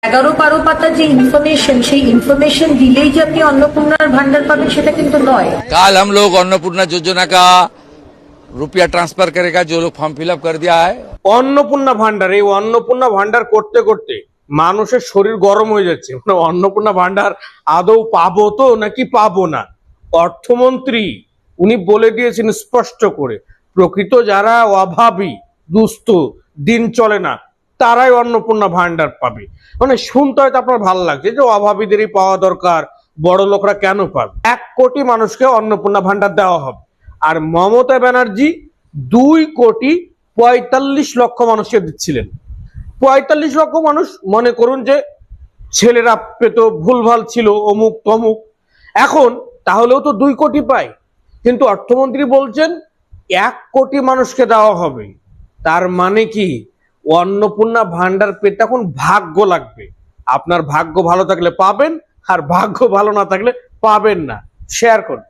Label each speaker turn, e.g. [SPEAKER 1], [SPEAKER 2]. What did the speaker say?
[SPEAKER 1] 11-12 পাতা যে ইনফরমেশন, সেই ইনফরমেশন দিলেই যে আপনি অন্নপূর্ণার ভান্ডার পাবেন সেটা কিন্তু নয়।
[SPEAKER 2] कल हम लोग अन्नपूर्णा योजना का रुपया ट्रांसफर करेगा जो लोग फॉर्म फिलअप कर दिया है।
[SPEAKER 3] অন্নপূর্ণা ভান্ডার, এই অন্নপূর্ণা ভান্ডার করতে করতে মানুষের শরীর গরম হয়ে যাচ্ছে। মানে অন্নপূর্ণা ভান্ডার আদৌ পাবো তো নাকি পাবো না। অর্থমন্ত্রী উনি বলে দিয়েছেন স্পষ্ট করে, প্রকৃত যারা অভাবী, দুস্থ, দিন চলে না, তারাই অন্নপূর্ণা ভান্ডার পাবে। মানে শুনতে হয়তো আপনার ভালো লাগছে যে অভাবীদেরই পাওয়া দরকার, বড় লোকরা কেন পাবে। 1 কোটি মানুষকে অন্নপূর্ণা ভান্ডার দেওয়া হবে। আর মমতা ব্যানার্জি 2,45,00,000 মানুষকে দিচ্ছিলেন। 45 লক্ষ মানুষ, মনে করুন যে ছেলেরা পেত, ভুলভাল ছিল, অমুক তমুক। এখন তাহলেও তো 2 কোটি পায়, কিন্তু অর্থমন্ত্রী বলছেন 1 কোটি মানুষকে দেওয়া হবে। তার মানে কি, অন্নপূর্ণা ভান্ডার পেতে এখন ভাগ্য লাগবে। আপনার ভাগ্য ভালো থাকলে পাবেন, আর ভাগ্য ভালো না থাকলে পাবেন না। শেয়ার করুন।